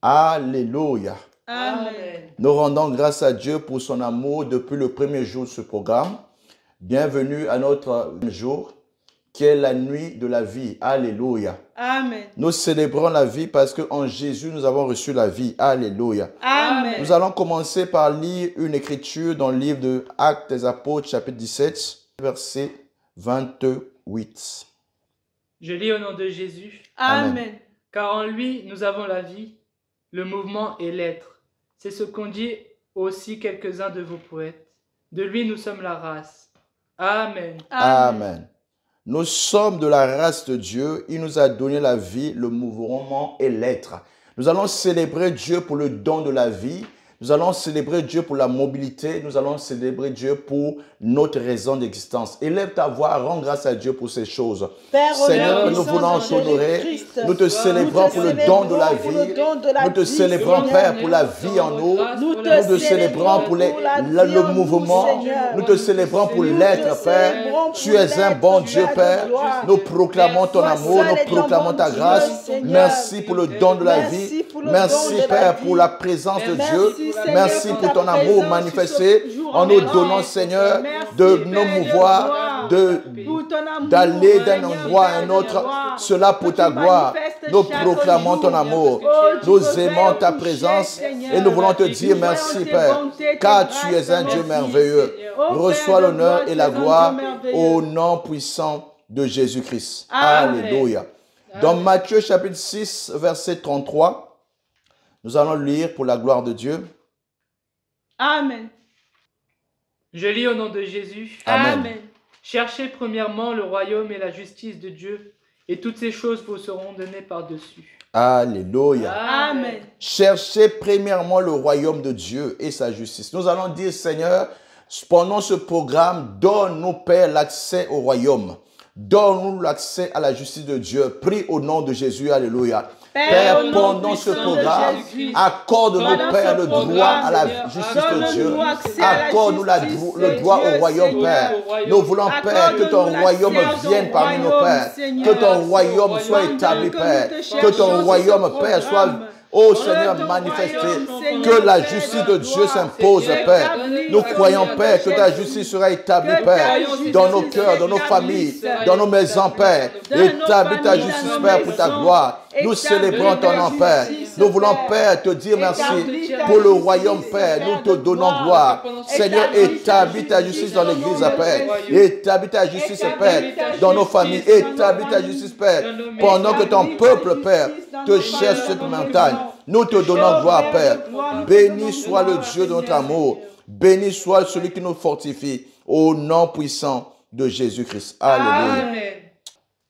Alléluia. Amen. Nous rendons grâce à Dieu pour son amour depuis le premier jour de ce programme. Bienvenue à notre jour qui est la nuit de la vie. Alléluia. Amen. Nous célébrons la vie parce qu'en Jésus, nous avons reçu la vie. Alléluia. Amen. Nous allons commencer par lire une écriture dans le livre de Actes des Apôtres, chapitre 17, verset 28. Je lis au nom de Jésus. Amen. Car en lui, nous avons la vie, le mouvement et l'être. C'est ce qu'ont dit aussi quelques-uns de vos poètes. De lui, nous sommes la race. Amen. Amen. Nous sommes de la race de Dieu. Il nous a donné la vie, le mouvement et l'être. Nous allons célébrer Dieu pour le don de la vie. Nous allons célébrer Dieu pour la mobilité. Nous allons célébrer Dieu pour notre raison d'existence. Élève ta voix, rends grâce à Dieu pour ces choses. Père, Seigneur, nous voulons t'honorer. Nous te célébrons pour le don de la vie. Nous te célébrons, Père, pour la vie en nous. Nous te célébrons pour le mouvement. Nous te célébrons pour l'être, Père. Tu es un bon Dieu, Père. Nous proclamons ton amour. Nous proclamons ta grâce. Merci pour le don de la vie. Merci, Père, pour la présence de Dieu. Merci pour ton amour manifesté en nous donnant, Seigneur, de nous mouvoir, d'aller d'un endroit à un autre, cela pour ta gloire. Nous proclamons ton amour. Nous aimons ta présence et nous voulons te dire merci, Père, car tu es un Dieu merveilleux. Reçois l'honneur et la gloire au nom puissant de Jésus-Christ. Alléluia. Dans Matthieu chapitre 6, verset 33, nous allons lire pour la gloire de Dieu. Amen. Je lis au nom de Jésus. Amen. Amen. Cherchez premièrement le royaume et la justice de Dieu, et toutes ces choses vous seront données par-dessus. Alléluia. Amen. Cherchez premièrement le royaume de Dieu et sa justice. Nous allons dire, Seigneur, pendant ce programme, donne-nous, Père, l'accès au royaume. Donne-nous l'accès à la justice de Dieu. Prie au nom de Jésus. Alléluia. Père, pendant ce programme, accorde-nous, Père, le droit à la justice de Dieu. Accorde-nous le droit au royaume, Père. Nous voulons, Père, que ton royaume vienne parmi nos pères. Que ton royaume soit établi, Père. Que ton royaume, Père, soit... Oh Seigneur, manifesté, que la justice de Dieu s'impose, Père. Nous croyons, Père, que ta justice sera établie, Père, dans nos cœurs, dans nos familles, dans nos maisons, Père. Établis ta justice, Père, pour ta gloire. Nous célébrons ton nom, Père. Nous voulons, Père, te dire merci pour le royaume, Père. Nous te donnons gloire. Seigneur, établis ta justice dans l'église, Père. Établis ta justice, Père, dans nos familles. Établis ta justice, Père, pendant que ton peuple, Père, te cherche cette montagne. Nous te donnons gloire, Père. Béni soit le Dieu de notre amour. Béni soit celui qui nous fortifie. Au nom puissant de Jésus-Christ. Alléluia. Amen.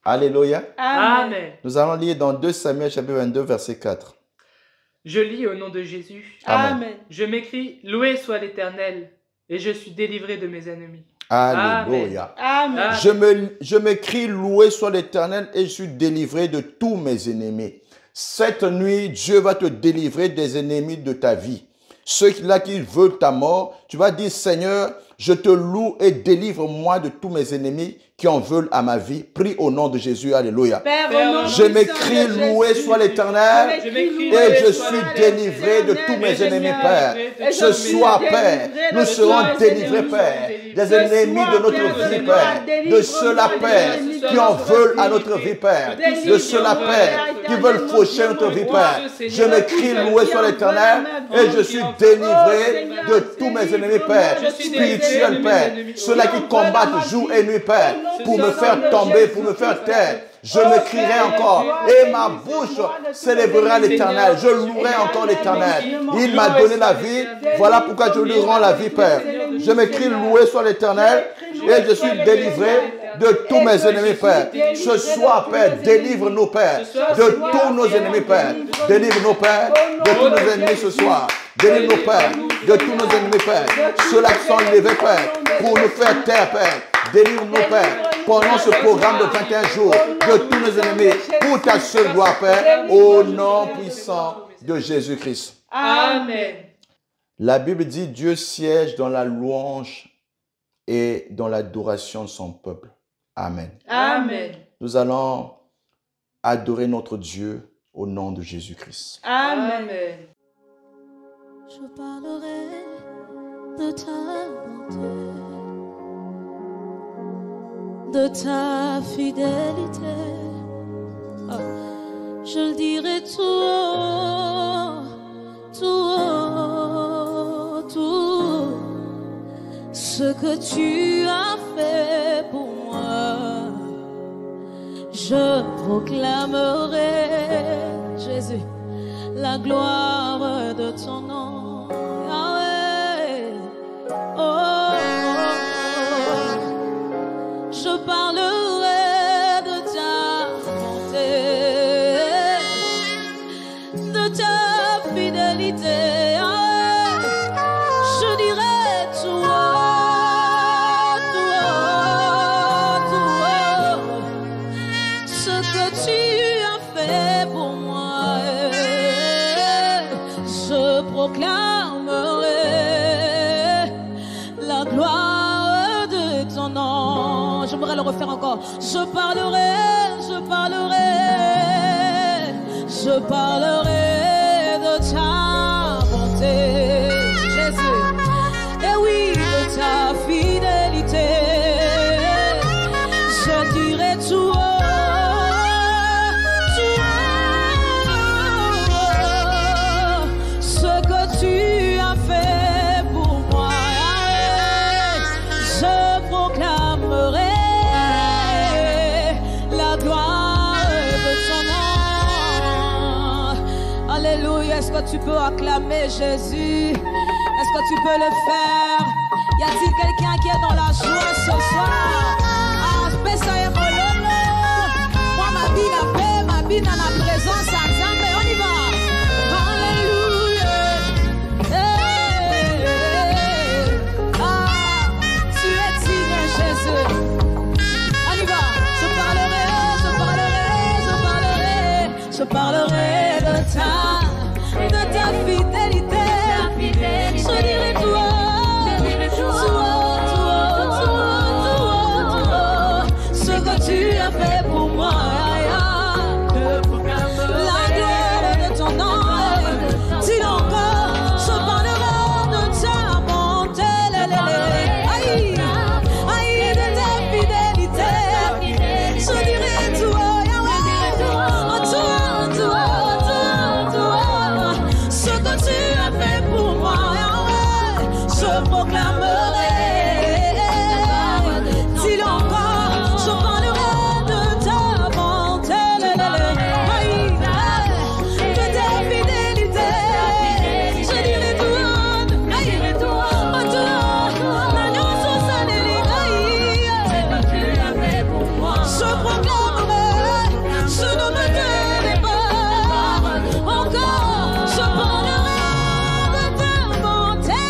Alléluia. Amen. Nous allons lire dans 2 Samuel chapitre 22, verset 4. Je lis au nom de Jésus. Amen. Je m'écris, loué soit l'Éternel, et je suis délivré de mes ennemis. Alléluia. Amen. Je m'écris, loué soit l'Éternel et je suis délivré de tous mes ennemis. Cette nuit, Dieu va te délivrer des ennemis de ta vie. Ceux-là qui veulent ta mort, tu vas dire, Seigneur, je te loue et délivre-moi de tous mes ennemis qui en veulent à ma vie. Prie au nom de Jésus. Alléluia. Père, au nom Je puissant m'écris, de loué Jésus. soit l'Éternel et je suis délivré de tous mes ennemis, Père. Ce soir, Père, nous serons délivrés, Père, des ennemis de notre vie, Père. De ceux-là, Père, qui en veulent à notre vie, Père. De ceux-là, Père, qui veulent faucher notre vie, Père. Je m'écris, loué soit l'Éternel et je suis délivré de tous mes ennemis, Père. Spirituels, Père. Ceux-là qui combattent jour et nuit, Père, pour me faire tomber, pour me faire taire. Je me crierai encore et ma bouche célébrera l'Éternel. Je louerai encore l'Éternel. Il m'a donné la vie. Voilà pourquoi je lui rends la vie, Père. Je m'écris, loué soit l'Éternel et je suis délivré de tous mes ennemis, Père. Ce soir, Père, délivre-nous, Père, de tous nos ennemis, Père. Délivre-nous, Père, de tous nos ennemis ce soir. Délivre-nous, Père, de tous nos ennemis, Père. Ceux-là qui sont levés, Père, pour nous faire taire, Père. Délivre-nous, Père, pendant ce programme de 21 jours, de tous nos ennemis, pour ta seule gloire, Père, au nom puissant de Jésus-Christ. Amen. La Bible dit, Dieu siège dans la louange et dans l'adoration de son peuple. Amen. Amen. Nous allons adorer notre Dieu au nom de Jésus-Christ. Amen. Je parlerai de ta bonté, de ta fidélité. Oh, je le dirai tout haut, tout haut, tout haut. Ce que tu as fait pour moi, je proclamerai, Jésus, la gloire de ton nom. Yahweh. Oh, oh, oh. Je parlerai de ta bonté, de ta fidélité. Yahweh. Je dirai tout haut, tout haut, tout haut. Ce que tu as fait pour moi, je proclamerai la gloire de ton nom. J'aimerais le refaire encore. Je parlerai, je parlerai, je parlerai de ta bonté, Jésus. Et oui, de ta fidélité. Je dirai tout haut. Est-ce que tu peux acclamer Jésus? Est-ce que tu peux le faire? Y a-t-il quelqu'un qui est dans la joie ce soir? Ah, pesa et mololo. Moi, ma vie n'a paix, ma vie n'a la présence à Zambé. On y va. Alléluia. Hey, hey. Ah, tu es digne, Jésus. On y va. Je parlerai, je parlerai, je parlerai, je parlerai de ta fidélité. Je dirai tout haut, ce que tu as fait pour moi. La gloire de ton nom. Dis encore, je parlerai de ta bonté. Aïe, aïe, de ta fidélité. Je dirai tout haut. Je proclamerai, dis-le encore, je parlerai de ta bonté, de ta fidélité. Je dirai tout, je proclamerai, je ne me tairai pas encore, je parlerai de ta bonté.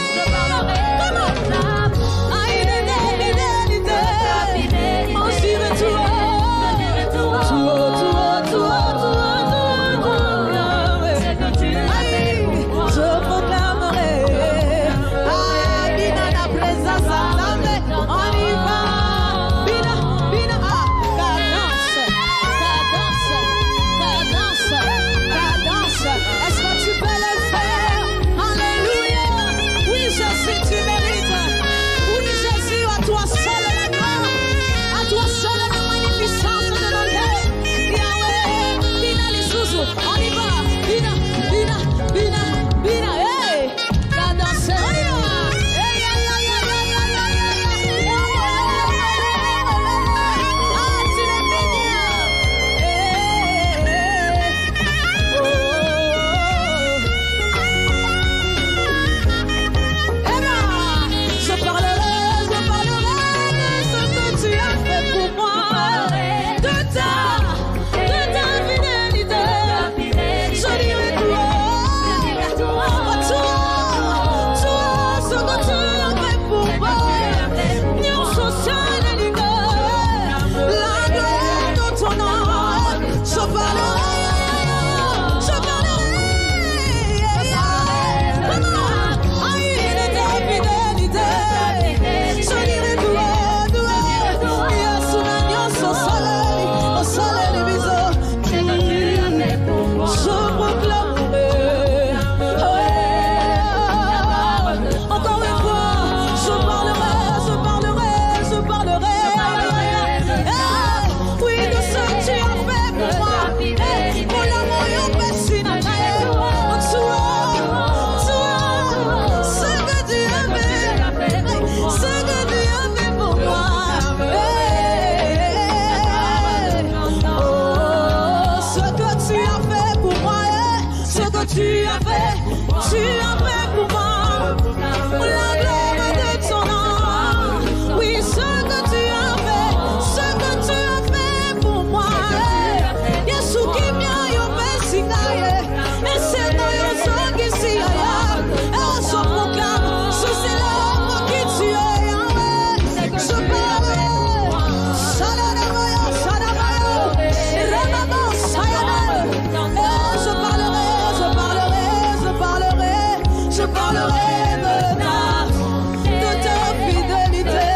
Je parlerai de ta fidélité.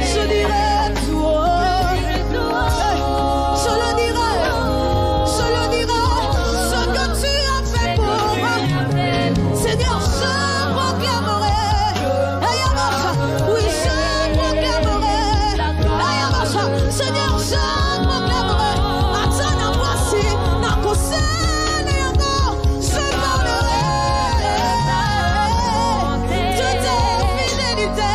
Je dirai tout haut. Je le dirai, ce que tu as fait pour moi. Seigneur, je proclamerai. Oui, je proclamerai. Seigneur, je proclamerai. Attends, voici, n'a conseillé encore. Je parlerai de ta fidélité.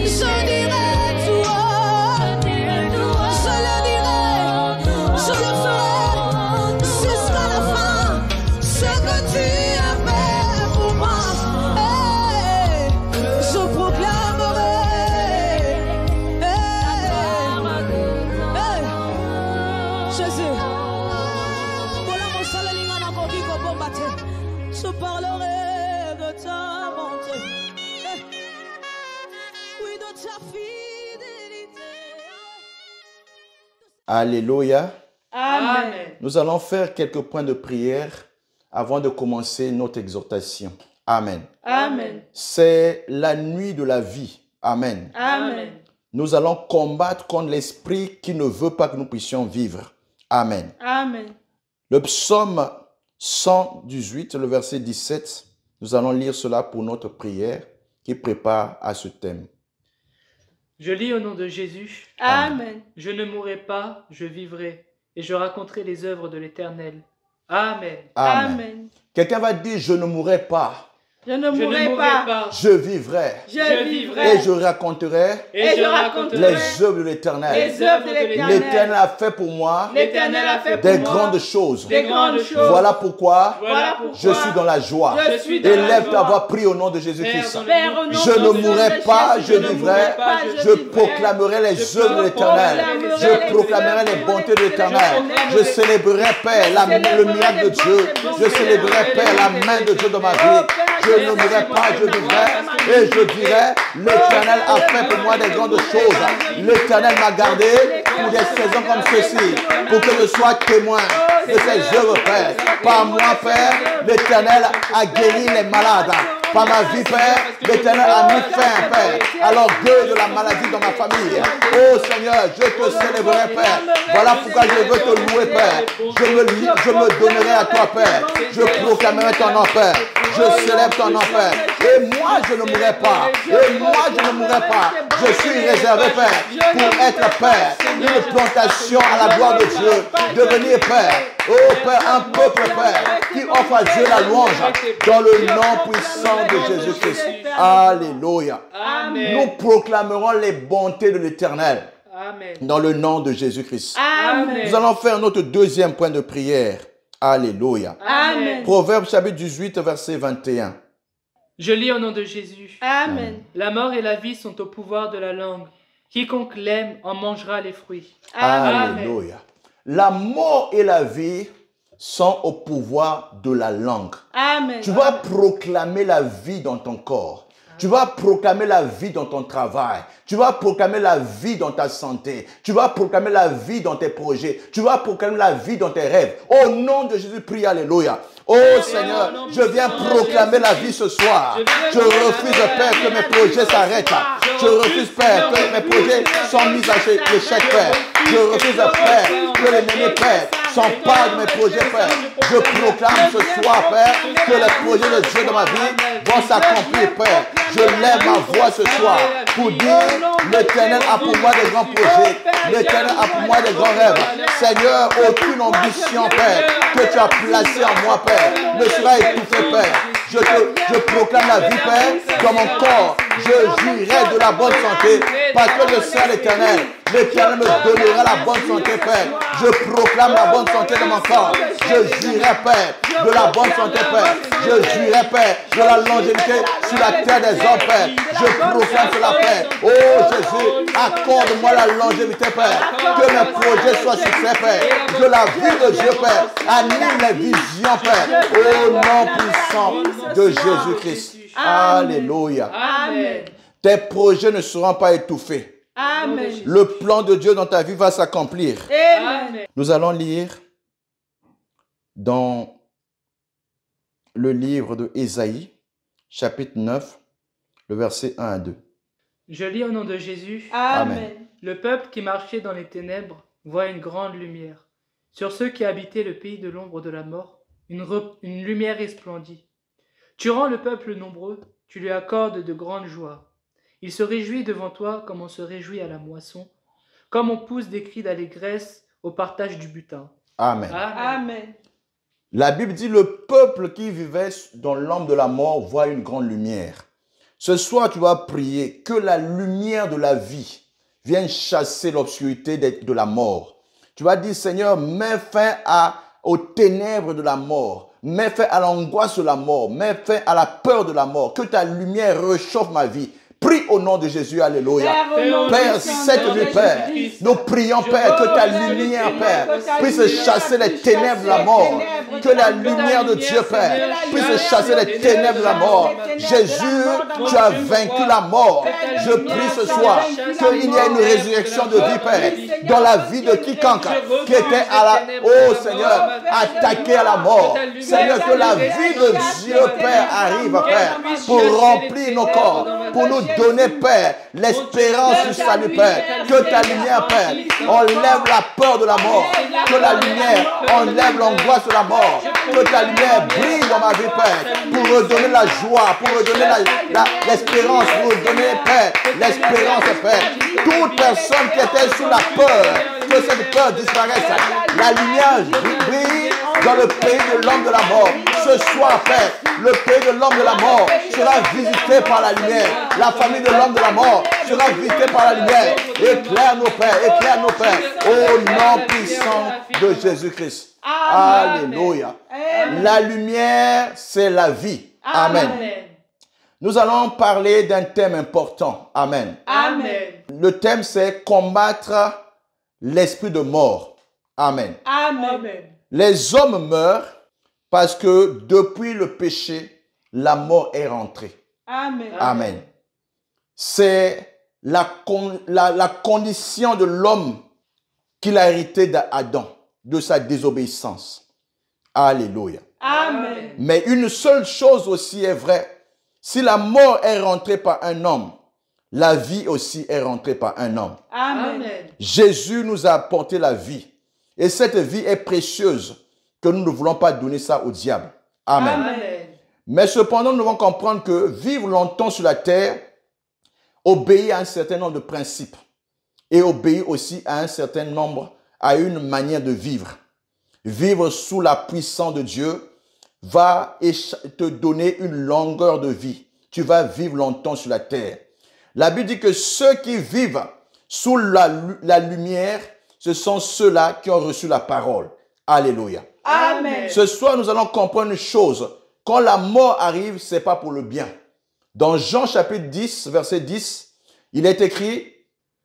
Je dirai tout haut. Je le dirai. Je le ferai jusqu'à la fin. Ce que tu as fait pour moi. Je proclamerai. Jésus. Je parlerai de ta bonté. Oui, de ta fidélité. Alléluia. Amen. Nous allons faire quelques points de prière avant de commencer notre exhortation. Amen. Amen. C'est la nuit de la vie. Amen. Amen. Nous allons combattre contre l'esprit qui ne veut pas que nous puissions vivre. Amen. Amen. Le psaume 118, le verset 17, nous allons lire cela pour notre prière qui prépare à ce thème. Je lis au nom de Jésus. Amen. Je ne mourrai pas, je vivrai, et je raconterai les œuvres de l'Éternel. Amen. Amen. Amen. Quelqu'un va dire, je ne mourrai pas, Je ne mourrai pas. je vivrai Je vivrai. et je raconterai Et je raconterai les œuvres de l'Éternel. les œuvres de L'Éternel l'Éternel. a fait pour moi L'Éternel a fait pour des moi grandes choses. des grandes choses. Voilà pourquoi Voilà pourquoi je suis dans la joie. je suis dans la Élève ta joie. voix, prie au nom de Jésus-Christ. Père, au nom Je de ne Jésus, mourrai pas, je ne vivrai. mourrai pas, Je vivrai. proclamerai les œuvres de l'Éternel. proclamerai Je les proclamerai œuvres les bontés de de l'Éternel. l'Éternel. Je célébrerai, Père, le miracle de Dieu. Je célébrerai, Père, la main de Dieu dans ma vie. Je ne mourrai pas, je vivrai. Et je dirai, l'Éternel a fait pour moi des grandes choses. L'Éternel m'a gardé pour des saisons comme ceci, pour que je sois témoin de ces œuvres, Père. Par moi, Père, l'Éternel a guéri les malades. Par ma vie, Père, l'Éternel a mis fin, Père, à l'orgueil de la maladie dans ma famille. Oh Seigneur, je te célébrerai, Père. Voilà pourquoi je veux te louer, Père. Je me donnerai à toi, Père. Je proclamerai ton nom, Père. Je célèbre ton nom, Père. Et moi, je ne mourrai pas. Et moi, je ne mourrai pas. Je suis réservé, Père, pour être Père. Une plantation à la gloire de Dieu. Devenir Père. Oh Père, un peuple, Père, qui offre à Dieu la louange dans le nom puissant de Jésus-Christ. Alléluia. Amen. Nous proclamerons les bontés de l'Éternel Amen. dans le nom de Jésus-Christ. Amen. Nous allons faire notre deuxième point de prière. Alléluia. Amen. Proverbe chapitre 18, verset 21. Je lis au nom de Jésus. Amen. La mort et la vie sont au pouvoir de la langue. Quiconque l'aime en mangera les fruits. Amen. Alléluia. La mort et la vie sont au pouvoir de la langue. Amen. Tu vas proclamer la vie dans ton corps. Tu vas proclamer la vie dans ton travail. Tu vas proclamer la vie dans ta santé. Tu vas proclamer la vie dans tes projets. Tu vas proclamer la vie dans tes rêves. Au nom de Jésus, prie, alléluia. Oh Seigneur, je viens proclamer la vie ce soir. Je refuse, Père, que mes projets s'arrêtent. Je refuse, Père, que mes projets soient mis à l'échec, Père. Je refuse, Père, que l'ennemi, Père, s'empare de mes projets, Père. Je proclame ce soir, Père, que les projets de Dieu dans ma vie vont s'accomplir, Père. Je lève ma voix ce soir pour dire, l'Éternel a pour moi des grands projets. L'Éternel a pour moi des grands rêves. Seigneur, aucune ambition, Père, que tu as placée en moi, Père, ne sera étouffée, Père. Je proclame la vie, Père, dans mon corps. Je jouirai de la bonne santé parce que je sais l'Éternel. L'Éternel me donnera la bonne santé, Père. Je proclame la bonne santé de mon corps. Je jouirai, Père, de la bonne santé, Père. Je jouirai, Père, de la longévité sur la terre des hommes, Père. Je proclame cela, Père. Oh Jésus, accorde-moi la longévité, Père. Que mes projets soient succès, Père. Que la vie de Dieu, Père, anime les visions, Père. Au nom puissant de Jésus-Christ. Alléluia. Amen. Tes projets ne seront pas étouffés. Amen. Le plan de Dieu dans ta vie va s'accomplir. Amen. Nous allons lire dans le livre de Ésaïe, chapitre 9, le verset 1 à 2. Je lis au nom de Jésus. Amen. Le peuple qui marchait dans les ténèbres voit une grande lumière. Sur ceux qui habitaient le pays de l'ombre de la mort, une lumière resplendit. Tu rends le peuple nombreux, tu lui accordes de grandes joies. Il se réjouit devant toi comme on se réjouit à la moisson, comme on pousse des cris d'allégresse au partage du butin. Amen. Amen. La Bible dit, le peuple qui vivait dans l'ombre de la mort voit une grande lumière. Ce soir, tu vas prier que la lumière de la vie vienne chasser l'obscurité de la mort. Tu vas dire, Seigneur, mets fin aux ténèbres de la mort. Mets fin à l'angoisse de la mort. Mets fin à la peur de la mort. Que ta lumière réchauffe ma vie. Prie au nom de Jésus, alléluia. Père, cette nuit, Père, nous prions, Père, que ta lumière, Père, puisse chasser les ténèbres de la mort. Que la lumière de Dieu, Père, puisse chasser les ténèbres de la mort. Jésus, tu as vaincu la mort. Je prie ce soir qu'il y ait une résurrection de vie, Père, dans la vie de quiconque qui était oh Seigneur, attaqué à la mort. Seigneur, que la vie de Dieu, Père, arrive, Père, pour remplir nos corps, pour nous donner, Père, l'espérance du salut, Père. Que ta lumière, Père, enlève la peur de la mort. Que la lumière enlève l'angoisse de la mort. Que ta lumière brille dans ma vie, Père, pour redonner la joie, pour redonner l'espérance, pour redonner, Père, l'espérance, Père. Toute personne qui était sous la peur, que cette peur disparaisse. La lumière brille dans le pays de l'homme de la mort. Ce soir, Père, le pays de l'homme de la mort sera visité par la lumière. La famille de l'homme de la mort sera visitée par la lumière. Éclaire nos pères, éclaire nos pères. Au nom puissant de Jésus-Christ. Alléluia. La lumière, c'est la vie. Amen. Nous allons parler d'un thème important. Amen. Amen. Le thème, c'est combattre l'esprit de mort. Amen. Amen. Les hommes meurent parce que depuis le péché, la mort est rentrée. Amen. Amen. C'est la condition de l'homme qu'il a hérité d'Adam, de sa désobéissance. Alléluia. Amen. Mais une seule chose aussi est vraie. Si la mort est rentrée par un homme, la vie aussi est rentrée par un homme. Amen. Jésus nous a apporté la vie. Et cette vie est précieuse que nous ne voulons pas donner ça au diable. Amen. Amen. Mais cependant, nous devons comprendre que vivre longtemps sur la terre obéit à un certain nombre de principes et obéit aussi à un certain nombre, à une manière de vivre. Vivre sous la puissance de Dieu va te donner une longueur de vie. Tu vas vivre longtemps sur la terre. La Bible dit que ceux qui vivent sous la lumière, ce sont ceux-là qui ont reçu la parole. Alléluia. Amen. Ce soir, nous allons comprendre une chose. Quand la mort arrive, ce n'est pas pour le bien. Dans Jean chapitre 10, verset 10, il est écrit...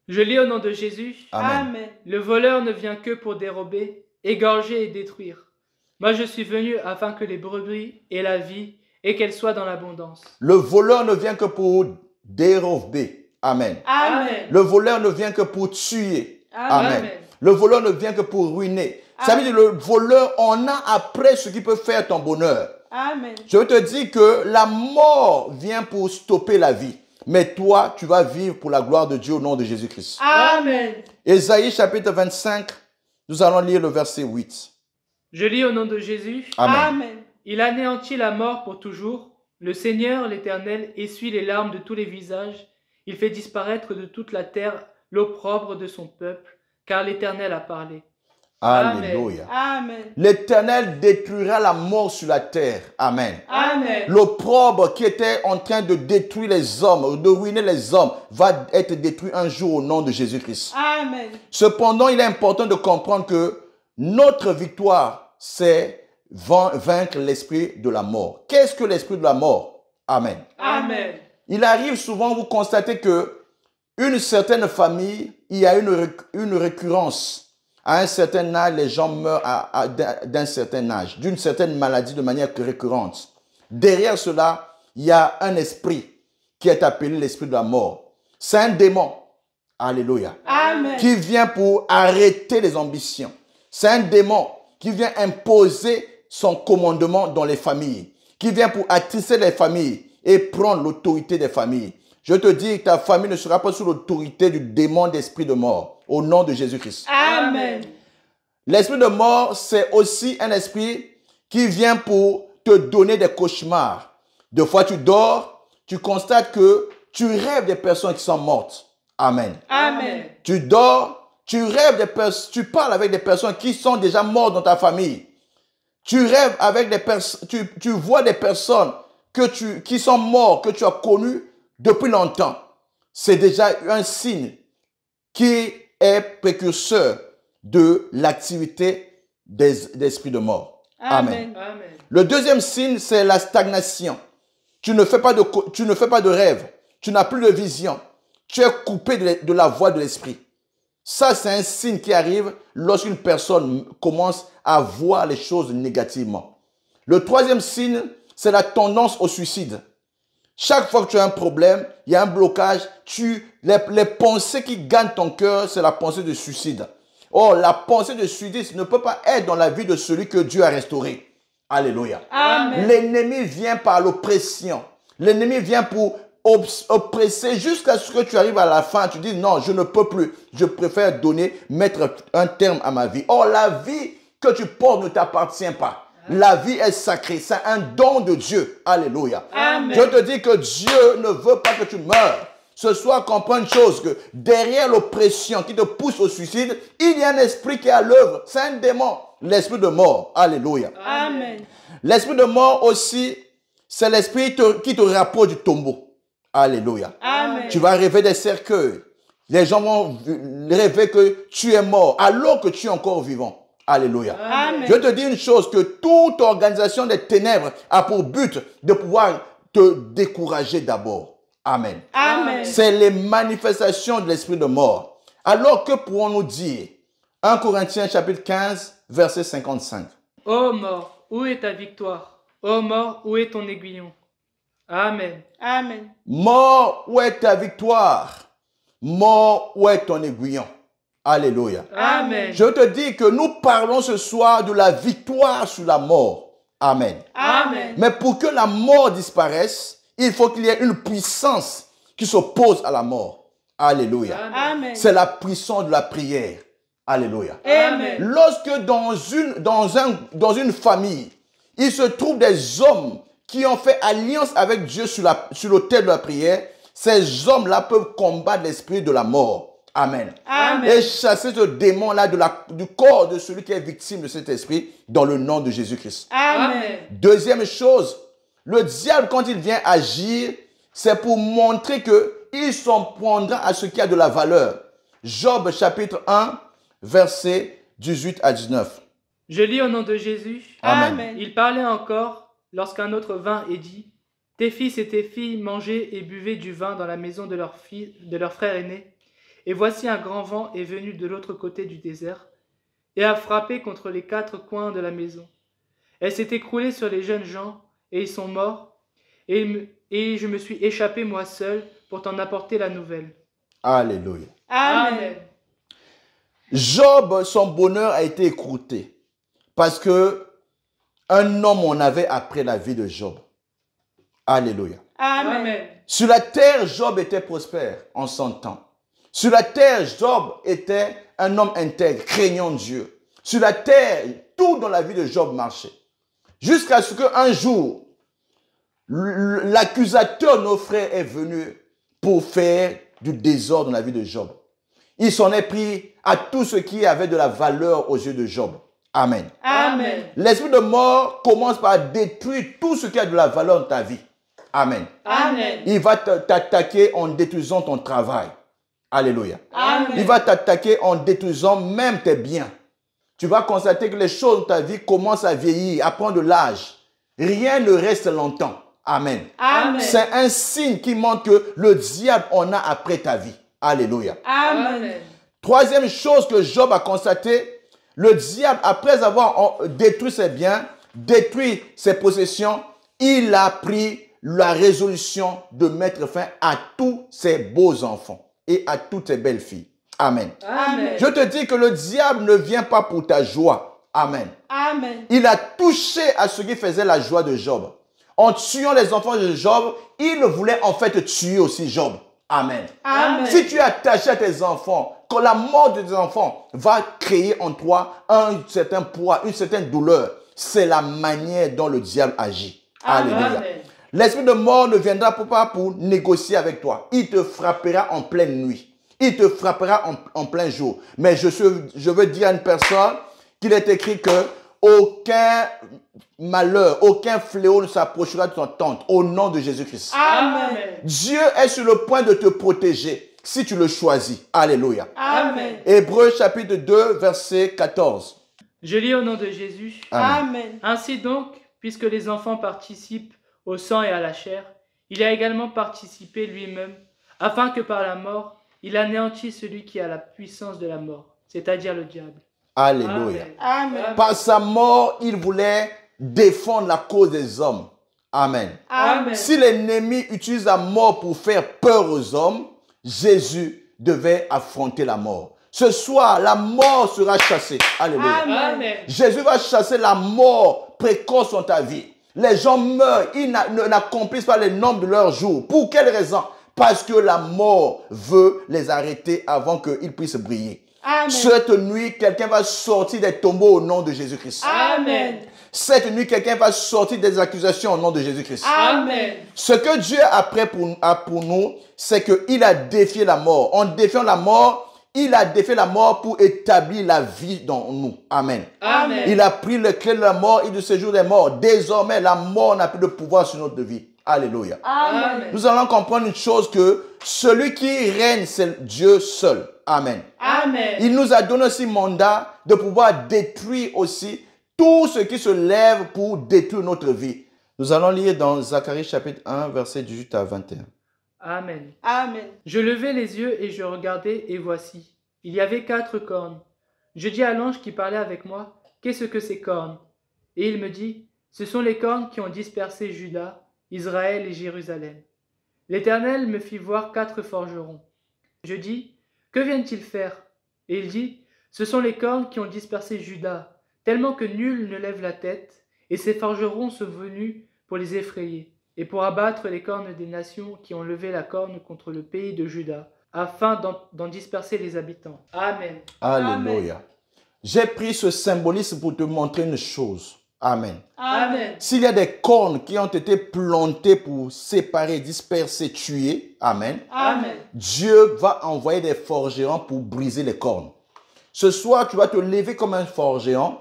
Je lis au nom de Jésus. Amen. Amen. Le voleur ne vient que pour dérober, égorger et détruire. Moi, je suis venu afin que les brebis aient la vie et qu'elles soient dans l'abondance. Le voleur ne vient que pour dérober. Amen. Amen. Le voleur ne vient que pour tuer. Amen. Amen. Le voleur ne vient que pour ruiner. Ça veut dire que le voleur en a après ce qui peut faire ton bonheur. Amen. Je veux te dire que la mort vient pour stopper la vie. Mais toi, tu vas vivre pour la gloire de Dieu au nom de Jésus-Christ. Amen. Ésaïe chapitre 25, nous allons lire le verset 8. Je lis au nom de Jésus. Amen. Amen. Il anéantit la mort pour toujours. Le Seigneur, l'Éternel, essuie les larmes de tous les visages. Il fait disparaître de toute la terre l'opprobre de son peuple, car l'Éternel a parlé. Alléluia. Amen. L'Éternel détruira la mort sur la terre. Amen. Amen. L'opprobre qui était en train de détruire les hommes, de ruiner les hommes, va être détruit un jour au nom de Jésus-Christ. Amen. Cependant, il est important de comprendre que notre victoire, c'est vaincre l'esprit de la mort. Qu'est-ce que l'esprit de la mort? Amen. Amen. Il arrive souvent, vous constatez que une certaine famille, il y a une récurrence. À un certain âge, les gens meurent d'un certain âge, d'une certaine maladie de manière récurrente. Derrière cela, il y a un esprit qui est appelé l'esprit de la mort. C'est un démon. Alléluia. Amen. Qui vient pour arrêter les ambitions. C'est un démon qui vient imposer son commandement dans les familles. qui vient pour attiser les familles et prendre l'autorité des familles. Je te dis que ta famille ne sera pas sous l'autorité du démon d'esprit de mort, au nom de Jésus-Christ. Amen. L'esprit de mort, c'est aussi un esprit qui vient pour te donner des cauchemars. Des fois, tu dors, tu constates que tu rêves des personnes qui sont mortes. Amen. Amen. Tu dors, tu rêves des personnes, tu parles avec des personnes qui sont déjà mortes dans ta famille. Tu rêves avec des personnes, tu vois des personnes qui sont mortes, que tu as connues depuis longtemps. C'est déjà un signe qui est précurseur de l'activité des esprits de mort. Amen. Amen. Le deuxième signe, c'est la stagnation. Tu ne fais pas de rêve. Tu n'as plus de vision. Tu es coupé de la voix de l'esprit. Ça, c'est un signe qui arrive lorsqu'une personne commence à voir les choses négativement. Le troisième signe, c'est la tendance au suicide. Chaque fois que tu as un problème, il y a un blocage, les pensées qui gagnent ton cœur, c'est la pensée de suicide. Or, la pensée de suicide ne peut pas être dans la vie de celui que Dieu a restauré. Alléluia. Amen. L'ennemi vient par l'oppression. L'ennemi vient pour oppresser jusqu'à ce que tu arrives à la fin. Tu dis non, je ne peux plus. Je préfère mettre un terme à ma vie. Or, la vie que tu portes ne t'appartient pas. La vie est sacrée. C'est un don de Dieu. Alléluia. Amen. Je te dis que Dieu ne veut pas que tu meurs. Ce soir, comprends une chose, que derrière l'oppression qui te pousse au suicide, il y a un esprit qui est à l'œuvre. C'est un démon. L'esprit de mort. Alléluia. Amen. L'esprit de mort aussi, c'est l'esprit qui te rapproche du tombeau. Alléluia. Amen. Tu vas rêver des cercueils. Les gens vont rêver que tu es mort alors que tu es encore vivant. Alléluia. Amen. Je te dis une chose, que toute organisation des ténèbres a pour but de pouvoir te décourager d'abord. Amen. Amen. C'est les manifestations de l'esprit de mort. Alors que pourrons-nous dire? 1 Corinthiens chapitre 15, verset 55. Ô mort, où est ta victoire? Ô mort, où est ton aiguillon? Amen. Amen. Mort, où est ta victoire? Mort, où est ton aiguillon? Alléluia. Amen. Je te dis que nous parlons ce soir de la victoire sur la mort. Amen. Amen. Mais pour que la mort disparaisse, il faut qu'il y ait une puissance qui s'oppose à la mort. Alléluia. Amen. C'est la puissance de la prière. Alléluia. Amen. Lorsque dans une famille, il se trouve des hommes qui ont fait alliance avec Dieu sur l'autel de la prière, ces hommes-là peuvent combattre l'esprit de la mort. Amen. Amen. Et chasser ce démon-là du corps de celui qui est victime de cet esprit dans le nom de Jésus-Christ. Amen. Deuxième chose, le diable, quand il vient agir, c'est pour montrer qu'il s'en prendra à ce qui a de la valeur. Job chapitre 1, versets 18 à 19. Je lis au nom de Jésus. Amen. Amen. Il parlait encore lorsqu'un autre vint et dit: Tes fils et tes filles mangeaient et buvaient du vin dans la maison de leur frère aîné. Et voici un grand vent est venu de l'autre côté du désert et a frappé contre les 4 coins de la maison. Elle s'est écroulée sur les jeunes gens et ils sont morts. Et je me suis échappé moi seul pour t'en apporter la nouvelle. Alléluia. Amen. Job, son bonheur a été écrouté parce que un homme en avait après la vie de Job. Alléluia. Amen. Sur la terre, Job était prospère en son temps. Sur la terre, Job était un homme intègre, craignant Dieu. Sur la terre, tout dans la vie de Job marchait. Jusqu'à ce qu'un jour, l'accusateur de nos frères est venu pour faire du désordre dans la vie de Job. Il s'en est pris à tout ce qui avait de la valeur aux yeux de Job. Amen. Amen. L'esprit de mort commence par détruire tout ce qui a de la valeur dans ta vie. Amen. Amen. Il va t'attaquer en détruisant ton travail. Alléluia. Amen. Il va t'attaquer en détruisant même tes biens. Tu vas constater que les choses de ta vie commencent à vieillir, à prendre de l'âge. Rien ne reste longtemps. Amen. Amen. C'est un signe qui montre que le diable en a après ta vie. Alléluia. Amen. Troisième chose que Job a constaté, le diable, après avoir détruit ses biens, détruit ses possessions, il a pris la résolution de mettre fin à tous ses beaux enfants et à toutes ses belles filles. Amen. Amen. Je te dis que le diable ne vient pas pour ta joie. Amen. Amen. Il a touché à ce qui faisait la joie de Job. en tuant les enfants de Job, il voulait en fait tuer aussi Job. Amen. Amen. Si tu es attaché à tes enfants, quand la mort de tes enfants va créer en toi un certain poids, une certaine douleur, c'est la manière dont le diable agit. Alléluia. Amen. L'esprit de mort ne viendra pas pour négocier avec toi. Il te frappera en pleine nuit. Il te frappera en plein jour. Mais je veux dire à une personne qu'il est écrit que aucun malheur, aucun fléau ne s'approchera de ton tente au nom de Jésus-Christ. Amen. Dieu est sur le point de te protéger si tu le choisis. Alléluia. Amen. Hébreux chapitre 2, verset 14. Je lis au nom de Jésus. Amen. Amen. Ainsi donc, puisque les enfants participent au sang et à la chair, il a également participé lui-même, afin que par la mort, il anéantisse celui qui a la puissance de la mort, c'est-à-dire le diable. Alléluia. Amen. Par sa mort, il voulait défendre la cause des hommes. Amen. Amen. Si l'ennemi utilise la mort pour faire peur aux hommes, Jésus devait affronter la mort. Ce soir, la mort sera chassée. Alléluia. Amen. Jésus va chasser la mort précoce dans ta vie. Les gens meurent, ils n'accomplissent pas les nombres de leurs jours. Pour quelle raison? Parce que la mort veut les arrêter avant qu'ils puissent briller. Amen. Cette nuit, quelqu'un va sortir des tombeaux au nom de Jésus-Christ. Amen. Cette nuit, quelqu'un va sortir des accusations au nom de Jésus-Christ. Amen. Ce que Dieu a prêt pour nous, c'est qu'il a défié la mort. En défiant la mort, il a défié la mort pour établir la vie dans nous. Amen. Amen. Il a pris le clé de la mort et du séjour des morts. Désormais, la mort n'a plus de pouvoir sur notre vie. Alléluia. Amen. Nous allons comprendre une chose que celui qui règne, c'est Dieu seul. Amen. Amen. Il nous a donné aussi mandat de pouvoir détruire aussi tout ce qui se lève pour détruire notre vie. Nous allons lire dans Zacharie chapitre 1, verset 18 à 21. Amen. Amen. Je levai les yeux et je regardai, et voici, il y avait 4 cornes. Je dis à l'ange qui parlait avec moi, qu'est-ce que ces cornes? Et il me dit, ce sont les cornes qui ont dispersé Juda, Israël et Jérusalem. L'Éternel me fit voir 4 forgerons. Je dis, que viennent-ils faire? Et il dit, ce sont les cornes qui ont dispersé Juda, tellement que nul ne lève la tête, et ces forgerons sont venus pour les effrayer, et pour abattre les cornes des nations qui ont levé la corne contre le pays de Juda, afin d'en disperser les habitants. Amen. Alléluia. J'ai pris ce symbolisme pour te montrer une chose. Amen. Amen. S'il y a des cornes qui ont été plantées pour séparer, disperser, tuer, amen, Amen. Dieu va envoyer des forgerons pour briser les cornes. Ce soir, tu vas te lever comme un forgeron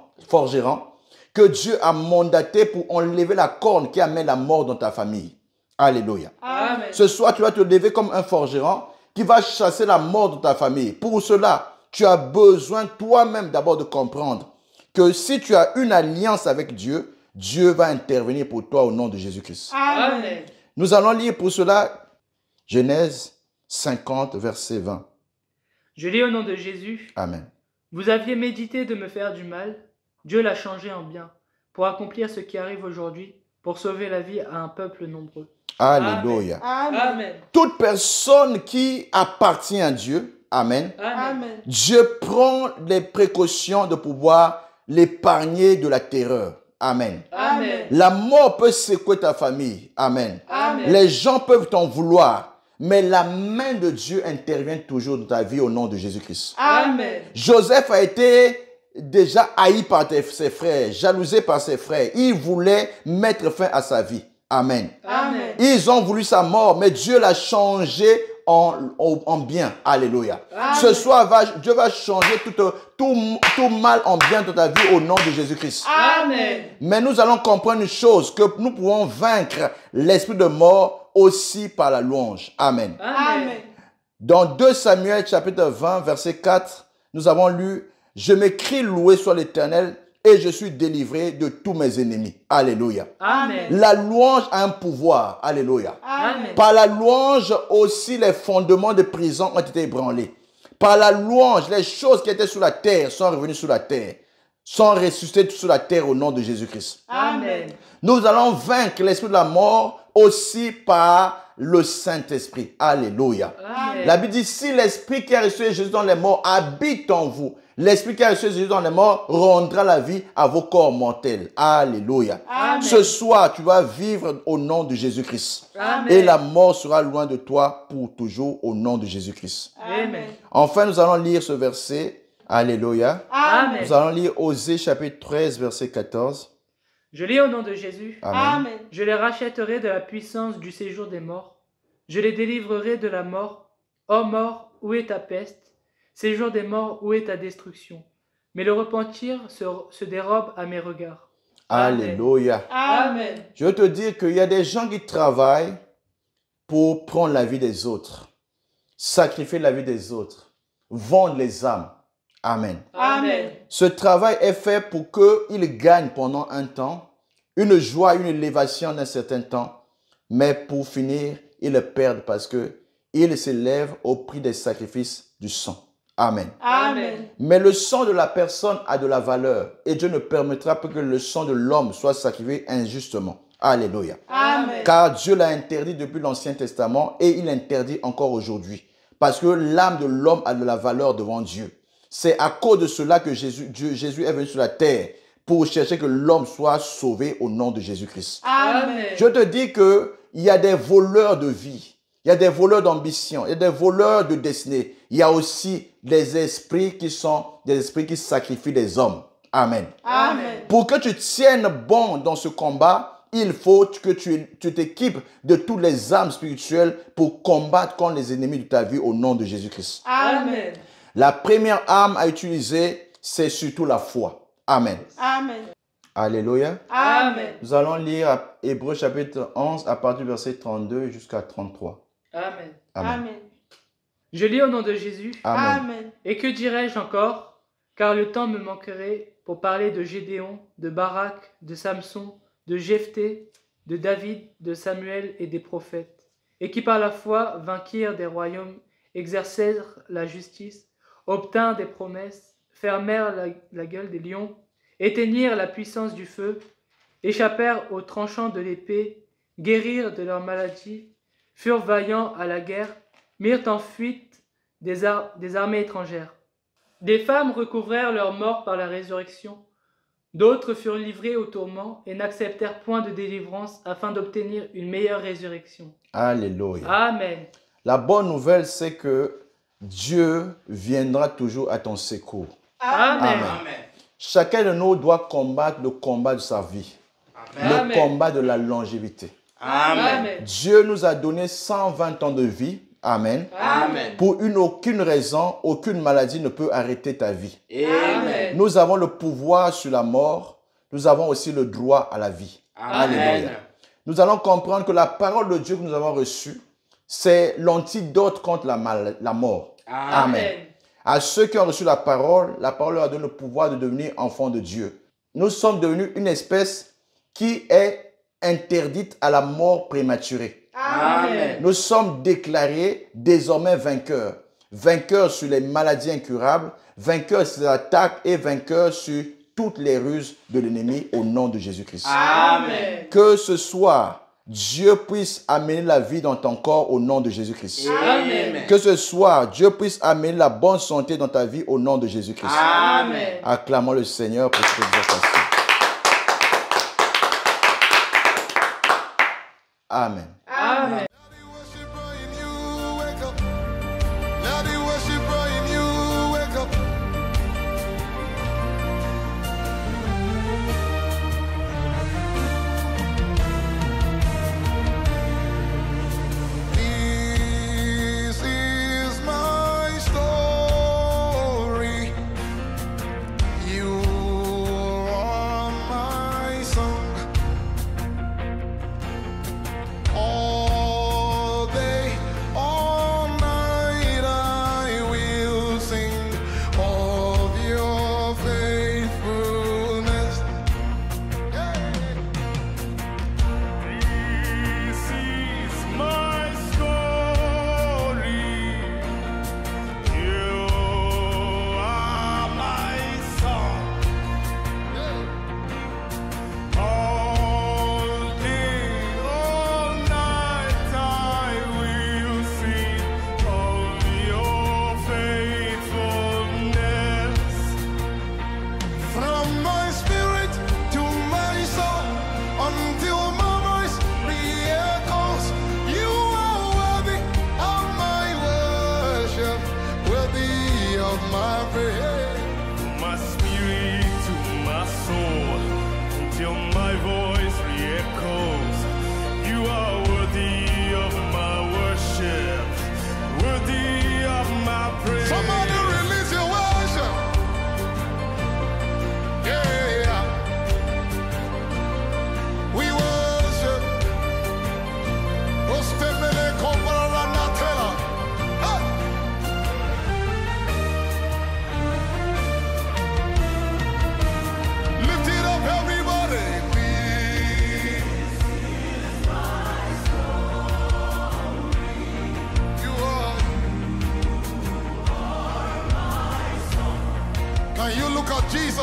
que Dieu a mandaté pour enlever la corne qui amène la mort dans ta famille. Alléluia. Amen. Ce soir, tu vas te lever comme un forgeron qui va chasser la mort dans ta famille. Pour cela, tu as besoin toi-même d'abord de comprendre que si tu as une alliance avec Dieu, Dieu va intervenir pour toi au nom de Jésus-Christ. Amen. Nous allons lire pour cela Genèse 50, verset 20. Je lis au nom de Jésus. Amen. Vous aviez médité de me faire du mal, Dieu l'a changé en bien, pour accomplir ce qui arrive aujourd'hui, pour sauver la vie à un peuple nombreux. Alléluia. Amen. Toute personne qui appartient à Dieu, amen, Amen. Dieu prend les précautions de pouvoir l'épargner de la terreur. Amen. Amen. La mort peut secouer ta famille. Amen. Amen. Les gens peuvent t'en vouloir, mais la main de Dieu intervient toujours dans ta vie au nom de Jésus-Christ. Amen. Joseph a été déjà haï par ses frères, jalousé par ses frères. Il voulait mettre fin à sa vie. Amen. Amen. Ils ont voulu sa mort, mais Dieu l'a changé en bien. Alléluia. Amen. Ce soir, Dieu va changer tout mal en bien dans ta vie au nom de Jésus-Christ. Amen. Mais nous allons comprendre une chose, que nous pouvons vaincre l'esprit de mort aussi par la louange. Amen. Amen. Dans 2 Samuel chapitre 20, verset 4, nous avons lu « Je m'écris loué soit l'Éternel et je suis délivré de tous mes ennemis. » Alléluia. Amen. La louange a un pouvoir. Alléluia. Amen. Par la louange aussi, les fondements de prison ont été ébranlés. Par la louange, les choses qui étaient sous la terre sont revenues sous la terre, sont ressuscitées sous la terre au nom de Jésus-Christ. Amen. Nous allons vaincre l'esprit de la mort aussi par le Saint-Esprit. Alléluia. Amen. La Bible dit, si l'Esprit qui a ressuscité Jésus dans les morts habite en vous, l'Esprit qui a ressuscité Jésus dans les morts rendra la vie à vos corps mortels. Alléluia. Amen. Ce soir, tu vas vivre au nom de Jésus-Christ. Amen. Et la mort sera loin de toi pour toujours au nom de Jésus-Christ. Amen. Enfin, nous allons lire ce verset. Alléluia. Amen. Nous allons lire Osée chapitre 13, verset 14. Je lis au nom de Jésus. Amen. Amen. Je les rachèterai de la puissance du séjour des morts. Je les délivrerai de la mort. Ô mort, où est ta peste? Séjour des morts, où est ta destruction? Mais le repentir se dérobe à mes regards. Alléluia. Amen. Je veux te dire qu'il y a des gens qui travaillent pour prendre la vie des autres, sacrifier la vie des autres, vendre les âmes. Amen. Amen. Ce travail est fait pour qu'ils gagnent pendant un temps, une joie, une élévation d'un certain temps, mais pour finir, ils le perdent parce qu'ils s'élèvent au prix des sacrifices du sang. Amen. Amen. Mais le sang de la personne a de la valeur et Dieu ne permettra pas que le sang de l'homme soit sacrifié injustement. Alléluia. Amen. Car Dieu l'a interdit depuis l'Ancien Testament et il l'interdit encore aujourd'hui. Parce que l'âme de l'homme a de la valeur devant Dieu. C'est à cause de cela que Jésus est venu sur la terre pour chercher que l'homme soit sauvé au nom de Jésus-Christ. Amen. Je te dis qu'il y a des voleurs de vie, il y a des voleurs d'ambition, il y a des voleurs de destinée. Il y a aussi des esprits qui sont des esprits qui sacrifient des hommes. Amen. Amen. Pour que tu tiennes bon dans ce combat, il faut que tu t'équipes de toutes les armes spirituelles pour combattre contre les ennemis de ta vie au nom de Jésus-Christ. Amen. La première arme à utiliser, c'est surtout la foi. Amen. Amen. Alléluia. Amen. Nous allons lire Hébreux chapitre 11 à partir du verset 32 jusqu'à 33. Amen. Amen. Amen. Je lis au nom de Jésus. Amen. Amen. Et que dirais-je encore? Car le temps me manquerait pour parler de Gédéon, de Barak, de Samson, de Jephthé, de David, de Samuel et des prophètes, et qui par la foi vainquirent des royaumes, exercèrent la justice, obtinrent des promesses, fermèrent la gueule des lions, éteignirent la puissance du feu, échappèrent aux tranchants de l'épée, guérirent de leurs maladies, furent vaillants à la guerre, mirent en fuite des armées étrangères. Des femmes recouvrèrent leur mort par la résurrection. D'autres furent livrés au tourment et n'acceptèrent point de délivrance afin d'obtenir une meilleure résurrection. Alléluia. Amen. La bonne nouvelle, c'est que Dieu viendra toujours à ton secours. Amen. Amen. Chacun de nous doit combattre le combat de sa vie, le Amen. combat de la longévité. Amen. Dieu nous a donné 120 ans de vie. Amen. Amen. Pour aucune raison, aucune maladie ne peut arrêter ta vie. Amen. Nous avons le pouvoir sur la mort. Nous avons aussi le droit à la vie. Alléluia. Nous allons comprendre que la parole de Dieu que nous avons reçue, c'est l'antidote contre la mort. Amen. À ceux qui ont reçu la parole leur a donné le pouvoir de devenir enfants de Dieu. Nous sommes devenus une espèce qui est interdite à la mort prématurée. Amen. Nous sommes déclarés désormais vainqueurs. Vainqueurs sur les maladies incurables, vainqueurs sur les attaques et vainqueurs sur toutes les ruses de l'ennemi au nom de Jésus-Christ. Amen. Que ce soir, Dieu puisse amener la vie dans ton corps au nom de Jésus-Christ. Amen. Que ce soir, Dieu puisse amener la bonne santé dans ta vie au nom de Jésus-Christ. Amen. Acclamons le Seigneur pour cette exhortation. Amen. Amen. This is my story. You are my song. All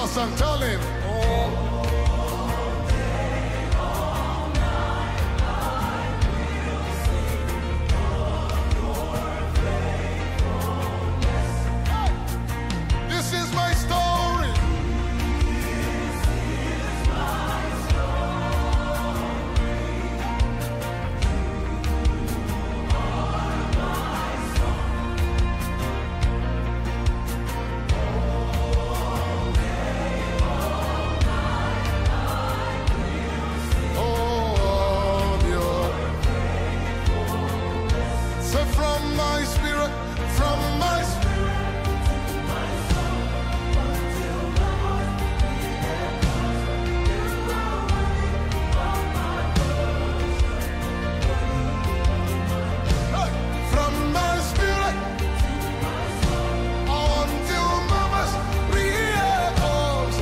your song. Tell him. Oh. This is my story. Oh, your so from my spirit, from my spirit. From my spirit until mama's reals.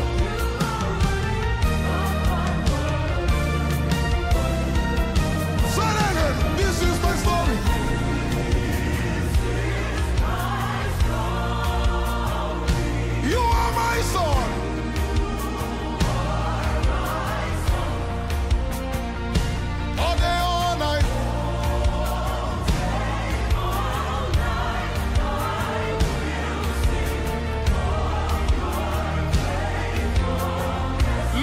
So then, this is my story. You are my son. All day, all night.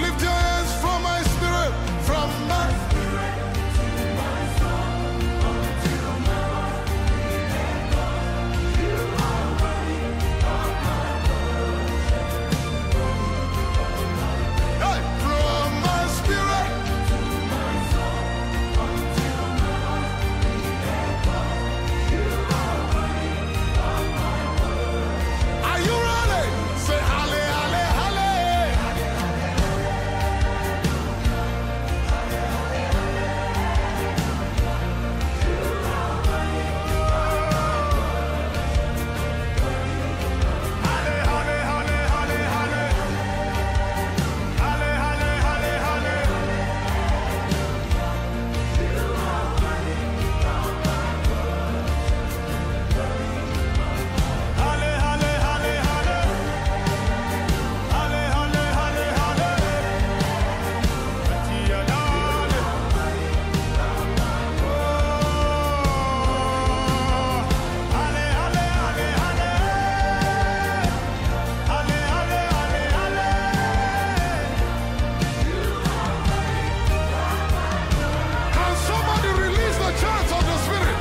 Lift your hands from my spirit, from my Hey, from my spirit. Are you ready? Say halle, halle, halle. Can somebody release the chants of the spirit?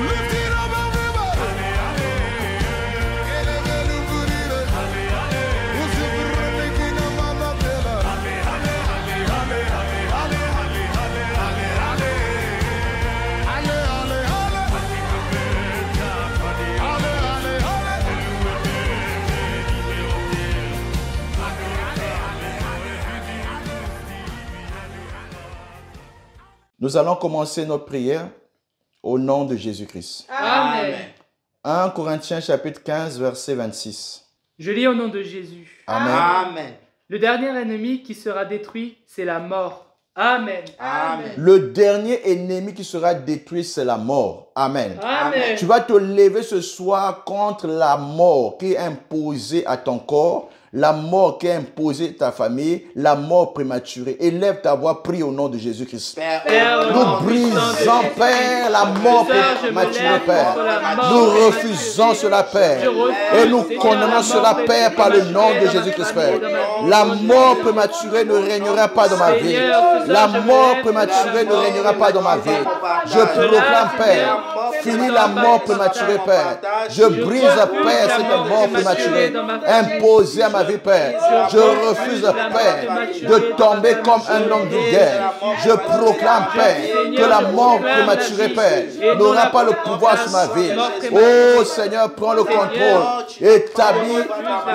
Lift it up, everybody. Nous allons commencer notre prière au nom de Jésus-Christ. Amen. 1 Corinthiens chapitre 15, verset 26. Je lis au nom de Jésus. Amen. Amen. Le dernier ennemi qui sera détruit, c'est la mort. Amen. Amen. Le dernier ennemi qui sera détruit, c'est la mort. Amen. Amen. Tu vas te lever ce soir contre la mort qui est imposée à ton corps, la mort qui est imposée à ta famille, la mort prématurée. Élève ta voix, prie au nom de Jésus-Christ. Père, Père, au nom Nous du brisons, Sang de Père, la mort Seigneur, je me prématurée, lève Père. contre la mort Nous prématurée. refusons cela, Père. Je refuse, Et nous Seigneur, condamnons la cela, mort Père, par le nom de prématurée dans ma Jésus-Christ, famille, Père. dans ma vie. La mort prématurée ne régnera pas dans ma vie. Seigneur, ce soir, La je me mort lève prématurée ne contre la régnera mort pas dans ma vie. Je prématurée. proclame, Père, Seigneur, finis la mort prématurée, Père. Je brise, Père, cette mort prématurée imposée à ma vie, Père. Je refuse, Père, de tomber comme un homme de guerre. Je proclame, Père, que la mort prématurée, Père, n'aura pas le pouvoir sur ma vie. Oh Seigneur, prends le contrôle. Établis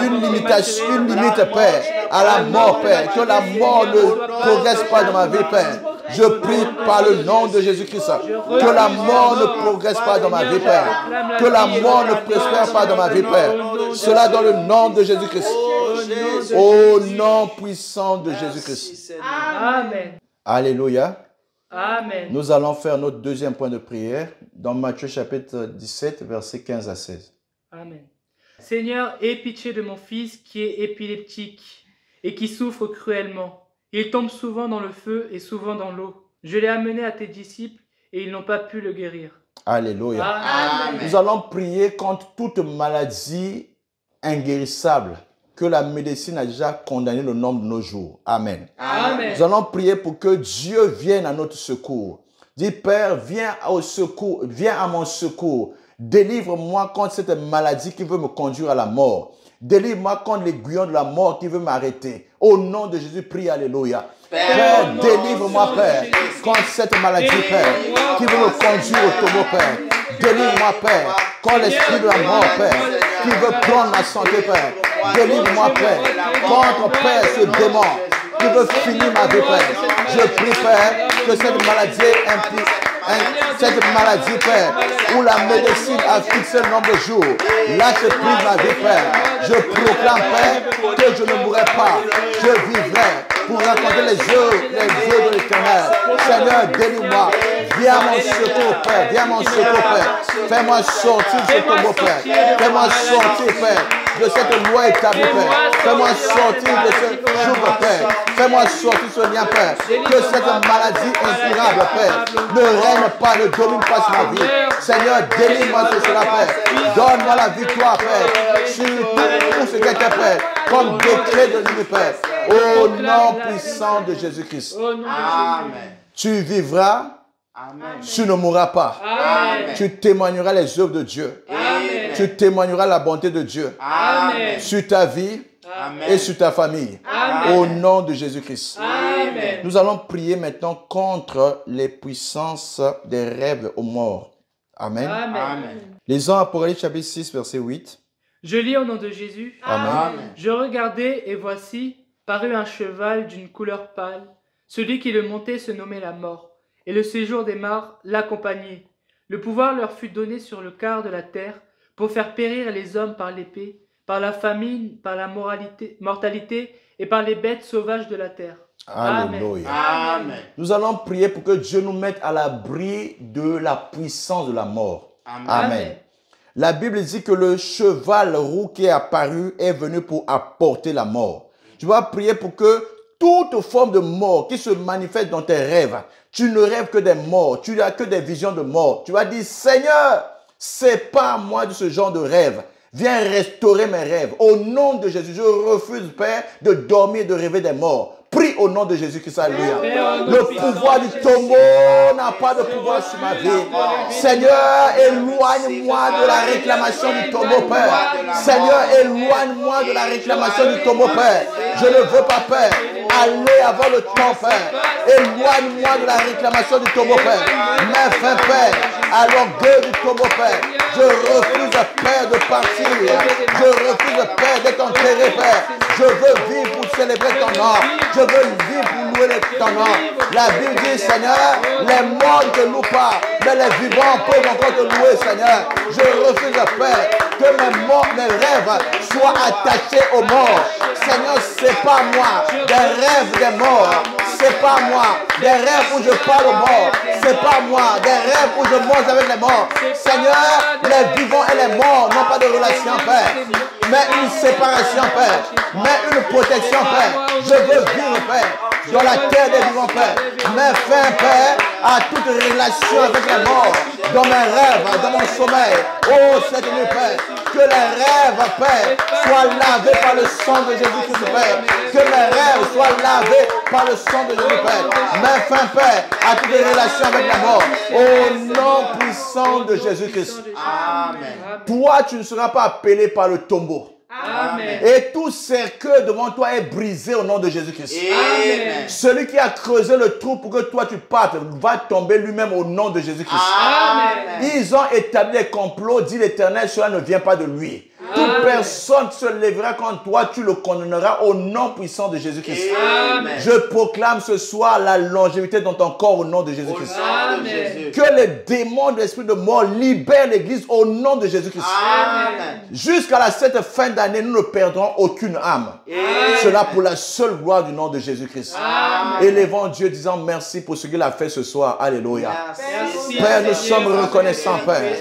une limitation, une limite, Père, à la mort, Père. Que la mort ne progresse pas dans ma vie, Père. Je prie par le nom de Jésus-Christ que la mort ne progresse pas dans ma vie, Père. Que la mort ne prospère pas dans ma vie, Père. Cela dans le nom de Jésus-Christ. Au nom puissant de Jésus-Christ. Amen. Alléluia. Amen. Nous allons faire notre deuxième point de prière dans Matthieu chapitre 17, versets 15 à 16. Amen. Seigneur, aie pitié de mon fils qui est épileptique et qui souffre cruellement. Il tombe souvent dans le feu et souvent dans l'eau. Je l'ai amené à tes disciples et ils n'ont pas pu le guérir. Alléluia. Amen. Nous allons prier contre toute maladie inguérissable que la médecine a déjà condamné le nombre de nos jours. Amen. Amen. Nous allons prier pour que Dieu vienne à notre secours. Dis, Père, viens au secours, viens à mon secours. Délivre-moi contre cette maladie qui veut me conduire à la mort. Délivre-moi contre l'aiguillon de la mort qui veut m'arrêter. Au nom de Jésus, prie, alléluia. Père, délivre-moi, Père, contre cette maladie, Père, qui veut me conduire au tombeau, Père. Délivre-moi, Père, contre l'esprit de la mort, Père, qui veut prendre ma santé, Père. Délivre-moi, Père, contre, Père, ce démon qui veut finir ma vie, Père. Je prie, Père, que cette maladie, Père, où la médecine a fixé le nombre de jours, lâche prise ma vie, Père. Je proclame, Père, que je ne mourrai pas, je vivrai pour raconter les œuvres de l'Éternel. Seigneur, délivre-moi. Viens à mon secours, Père. Viens à mon secours, Père. Fais-moi sortir de ce tombeau, Père. Fais-moi sortir, Père, de cette loi établie, Père. Fais-moi sortir de ce jour, Père. Fais-moi sortir de ce lien, Père. Que cette maladie incurable, Père, ne règne pas, ne domine pas sur ma vie. Seigneur, délivre-moi de cela, Père. Donne-moi la victoire, Père, sur tout ce qui est, Père, comme décret de l'ennemi, Père. Au nom puissant de Jésus-Christ. Au nom de Amen. Tu vivras, Amen. tu ne mourras pas. Amen. Tu témoigneras les œuvres de Dieu. Amen. Tu témoigneras la bonté de Dieu Amen. sur ta vie Amen. et sur ta famille. Amen. Au nom de Jésus-Christ. Amen. Nous allons prier maintenant contre les puissances des rêves aux morts. Amen. Amen. Amen. Lisons Apocalypse chapitre 6, verset 8. Je lis au nom de Jésus. Amen. Amen. Je regardai et voici, parut un cheval d'une couleur pâle. Celui qui le montait se nommait la mort, et le séjour des morts l'accompagnait. Le pouvoir leur fut donné sur le quart de la terre pour faire périr les hommes par l'épée, par la famine, par la mortalité et par les bêtes sauvages de la terre. Alléluia. Amen. Nous allons prier pour que Dieu nous mette à l'abri de la puissance de la mort. Amen. Amen. La Bible dit que le cheval roux qui est apparu est venu pour apporter la mort. Tu vas prier pour que toute forme de mort qui se manifeste dans tes rêves, tu ne rêves que des morts, tu n'as que des visions de mort. Tu vas dire, Seigneur, c'est pas moi de ce genre de rêve. Viens restaurer mes rêves. Au nom de Jésus, je refuse, Père, de dormir et de rêver des morts. Prie au nom de Jésus-Christ, alléluia. Le pouvoir du tombeau n'a pas de pouvoir sur ma vie. Seigneur, éloigne-moi de la réclamation du tombeau, Père. Seigneur, éloigne-moi de la réclamation du tombeau, Père. Je ne veux pas, Père, aller avant le temps, Père. Éloigne-moi de la réclamation du tombeau, Père. Mets fin, Père, à l'orgueil du tombeau, Père. Je refuse, Père, de partir. Je refuse, Père, d'être enterré, Père. Je veux vivre pour célébrer ton nom. Je veux vivre pour louer ton nom. La Bible dit, Seigneur, les morts ne te louent pas, mais les vivants peuvent encore te louer, Seigneur. Je refuse, Père, que mes rêves soient attachés aux morts. Seigneur, c'est pas moi des rêves des morts. c'est pas moi. Des rêves où je parle aux morts, c'est pas moi. Des rêves où je mange avec les morts. Seigneur, les vivants et les morts n'ont pas de relation, Père. Mais une séparation, Père. Mais une protection, Père. Je veux vivre, Père, dans la terre des vivants, Père. Mets fin, Père, à toute relation avec les morts. Dans mes rêves, dans mon sommeil. Oh, Seigneur, Père, que les rêves, Père, soient lavés par le sang de Jésus-Christ, Père. Que mes rêves soient lavés par le sang de Jésus, Père. Mets fin, Père, à toute relation avec les morts. Au nom puissant de Jésus-Christ. Amen. Toi, tu ne seras pas appelé par le tombeau. Amen. Et tout cercueil devant toi est brisé au nom de Jésus-Christ. Amen. Celui qui a creusé le trou pour que toi tu partes va tomber lui-même au nom de Jésus-Christ. Amen. Ils ont établi des complots, dit l'Éternel, cela ne vient pas de lui. Toute personne se lèvera contre toi, tu le condamneras au nom puissant de Jésus-Christ. Amen. Je proclame ce soir la longévité dans ton corps au nom de Jésus-Christ. Au nom de Jésus. Que les démons de l'esprit de mort libèrent l'Église au nom de Jésus-Christ. Amen. Jusqu'à cette fin d'année, nous ne perdrons aucune âme. Cela pour la seule gloire du nom de Jésus-Christ. Élevons Dieu disant merci pour ce qu'il a fait ce soir. Alléluia. Merci. Père, nous sommes reconnaissants, Père,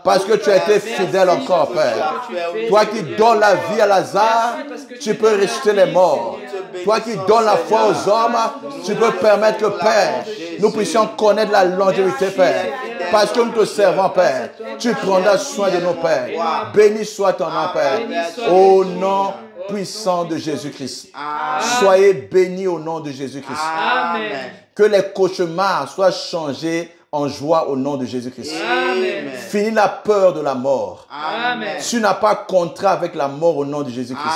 parce que tu as été fidèle encore, Père. Toi qui donnes la vie à Lazare, tu peux ressusciter les morts. Toi qui donnes la foi aux hommes, tu peux permettre que, Père, nous puissions connaître la longévité, Père. Parce que nous te servons, Père. Tu prendras soin de nos pères. Béni soit ton nom, Père. Au nom puissant de Jésus-Christ. Soyez bénis au nom de Jésus-Christ. Amen. Que les cauchemars soient changés en joie au nom de Jésus-Christ. Amen. Finis la peur de la mort. Amen. Tu n'as pas contrat avec la mort au nom de Jésus-Christ.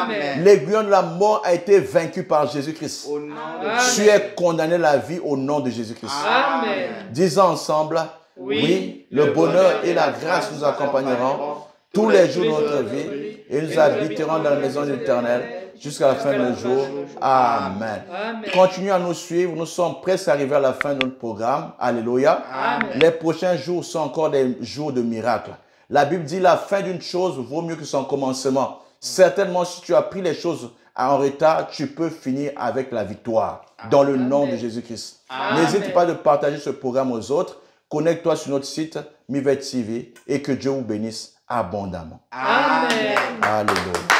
Amen. L'aiguillon de la mort a été vaincu par Jésus-Christ. Au nom de Amen. Tu es condamné à la vie au nom de Jésus-Christ. Amen. Disons ensemble, oui, le bonheur et la grâce nous accompagneront tous les jours de notre vie et nous habiterons dans la maison de l'Éternel jusqu'à la fin de nos jours. Amen. Amen. Continuez à nous suivre. Nous sommes presque arrivés à la fin de notre programme. Alléluia. Amen. Les prochains jours sont encore des jours de miracles. La Bible dit la fin d'une chose vaut mieux que son commencement. Certainement, si tu as pris les choses en retard, tu peux finir avec la victoire. Dans le nom de Jésus-Christ. N'hésite pas de partager ce programme aux autres. Connecte-toi sur notre site Mivet TV et que Dieu vous bénisse abondamment. Amen. Alléluia.